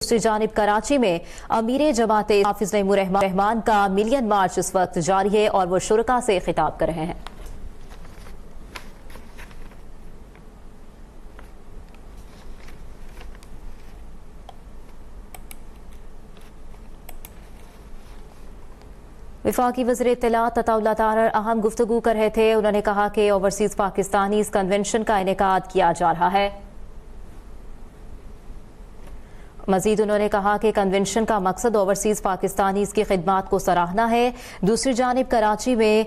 दूसरी जानिब कराची में अमीर जमाते हाफिज नईमुर रहमान का मिलियन मार्च इस वक्त जारी है और वो शुरका से खिताब कर रहे हैं। वफाकी वज़ीर इत्तलात अताउल्लाह तारर अहम गुफ्तगू कर रहे थे। उन्होंने कहा कि ओवरसीज पाकिस्तानी इस कन्वेंशन का इनेकाद किया जा रहा है। मजीद उन्होंने कहा कि कन्वेंशन का मकसद ओवरसीज पाकिस्तानी की खिदमात को सराहना है। दूसरी जानिब कराची में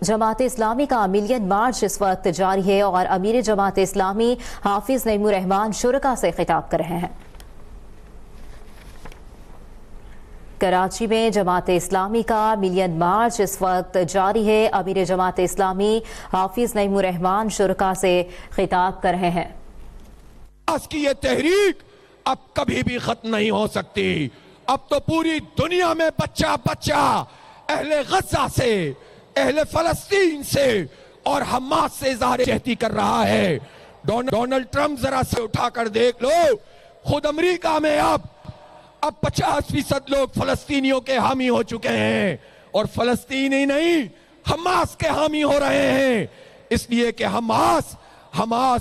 जमात इस्लामी का मिलियन मार्च इस वक्त जारी है और अमीर जमात इस्लामी हाफिज नईमुर रहमान शुरका से खिताब कर रहे हैं। कराची में जमात इस्लामी का मिलियन मार्च इस वक्त जारी है। अमीर जमात इस्लामी हाफिज नईमुर रहमान शुरका से खिताब कर रहे हैं। आज की ये तहरीक अब कभी भी खत्म नहीं हो सकती। अब तो पूरी दुनिया में बच्चा बच्चा अहले गज़ा से, अहले फलस्तीन से और हमास से इज़हार यहदी कर रहा है। डोनाल्ड ट्रंप जरा से उठाकर देख लो, खुद अमेरिका में अब 50% लोग फलस्तीनियों के हामी हो चुके हैं और फलस्तीन ही नहीं हमास के हामी हो रहे हैं। इसलिए कि हमास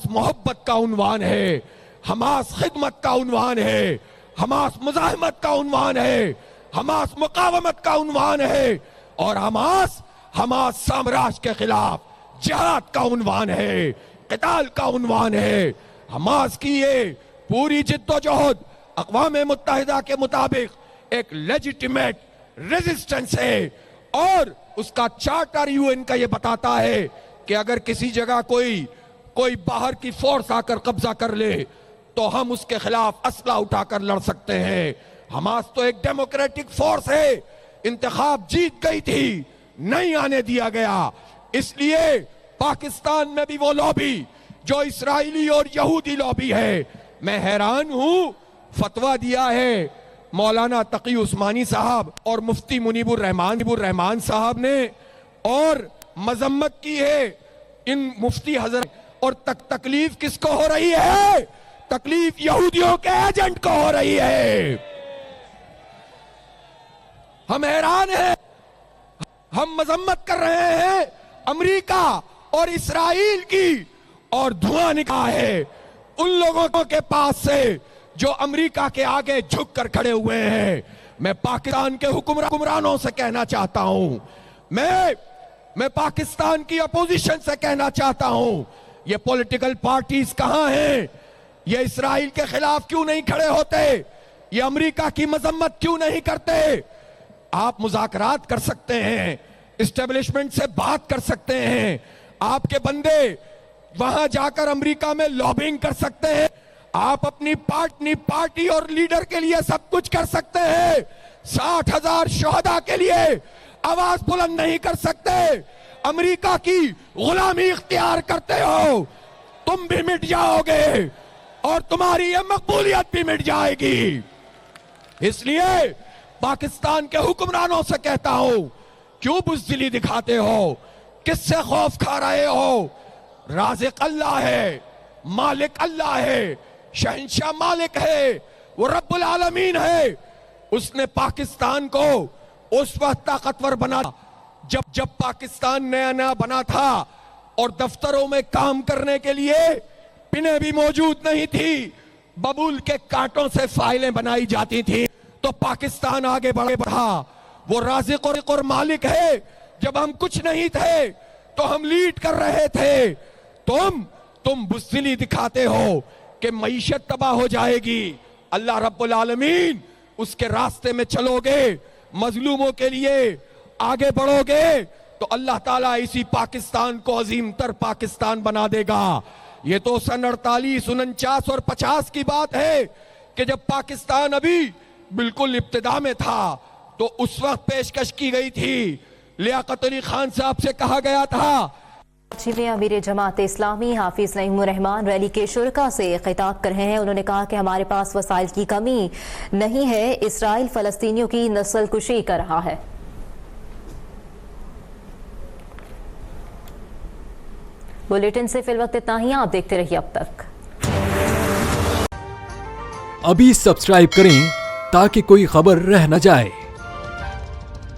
मोहब्बत का उन्वान है, हमास खिदमत का उन्वान है, हमास मुजाहिमत का उन्वान है, हमास मुकावमत का उन्वान है और हमास साम्राज्य के खिलाफ जिहाद का उन्वान है, क़िताल का उन्वान है। हमास की ये पूरी जिद्दोजहद अक़वाम मुत्तहिदा के मुताबिक एक लेजिटिमेट रेजिस्टेंस है और उसका चार्टर यूएन का ये बताता है कि अगर किसी जगह कोई बाहर की फोर्स आकर कब्जा कर ले तो हम उसके खिलाफ असला उठाकर लड़ सकते हैं। हमास तो एक डेमोक्रेटिक फोर्स है, इंतखाब जीत गई थी, नहीं आने दिया गया। इसलिए पाकिस्तान में भी वो लॉबी जो इस्राइली और यहूदी लॉबी है, मैं हैरान हूं। फतवा दिया है मौलाना तकी उस्मानी साहब और मुफ्ती मुनीबुर रहमान साहब ने और मजम्मत की है इन मुफ्ती हजरत। और तकलीफ किसको हो रही है? तकलीफ यहूदियों के एजेंट को हो रही है। हम हैरान हैं, हम मजम्मत कर रहे हैं अमेरिका और इस्राइल की और धुआं निकला है उन लोगों के पास से जो अमेरिका के आगे झुक कर खड़े हुए हैं। मैं पाकिस्तान के हुक्मरानों से कहना चाहता हूं, मैं पाकिस्तान की अपोजिशन से कहना चाहता हूं, ये पॉलिटिकल पार्टीज कहां हैं? ये इस्राइल के खिलाफ क्यों नहीं खड़े होते? ये अमेरिका की मजम्मत क्यों नहीं करते? आप मुज़ाकरात कर सकते हैं, इस्टेब्लिशमेंट से बात कर सकते हैं, आपके बंदे वहां जाकर अमेरिका में लॉबिंग कर सकते हैं, आप अपनी पार्टी और लीडर के लिए सब कुछ कर सकते हैं। 60,000 शोहदा के लिए आवाज बुलंद नहीं कर सकते। अमेरिका की गुलामी इख्तियार करते हो, तुम भी मिट जाओगे और तुम्हारी ये मकबूलियत भी मिट जाएगी। इसलिए पाकिस्तान के हुक्मरानों से कहता हूं, क्यों बुज़दिली दिखाते हो? किससे खौफ खा रहे हो? राज़िक अल्लाह है, मालिक अल्लाह है, शहंशाह मालिक है, वो रब्बुल आलमीन है। उसने पाकिस्तान को उस वक्त ताकतवर बना जब पाकिस्तान नया बना था और दफ्तरों में काम करने के लिए पिने भी मौजूद नहीं थी, बबूल के कांटों से फाइलें बनाई जाती थी। तो पाकिस्तान आगे बढ़ा। वो राज़िक और मालिक है। जब हम कुछ नहीं थे तो हम लीड कर रहे थे। तुम बुज़दिली दिखाते हो कि मईशत तबाह हो जाएगी। अल्लाह रब्बुल आलमीन उसके रास्ते में चलोगे, मजलूमों के लिए आगे बढ़ोगे तो अल्लाह ताला इसी पाकिस्तान को अजीम तर पाकिस्तान बना देगा। ये तो सन 48, 49 और 50 की बात है कि जब पाकिस्तान अभी बिल्कुल इब्तिदा में था तो उस वक्त पेशकश की गई थी। लियाकत अली खान साहब से कहा गया था। कराची में अमीर जमात इस्लामी हाफिज नईमुर रहमान रैली के शुरका से खिताब कर रहे हैं। उन्होंने कहा कि हमारे पास वसाइल की कमी नहीं है, इसराइल फलस्तीनियों की नस्ल कुशी कर रहा है। बुलेटिन से फिल वक्त इतना ही। आप देखते रहिए अब तक। अभी सब्सक्राइब करें ताकि कोई खबर रह न जाए।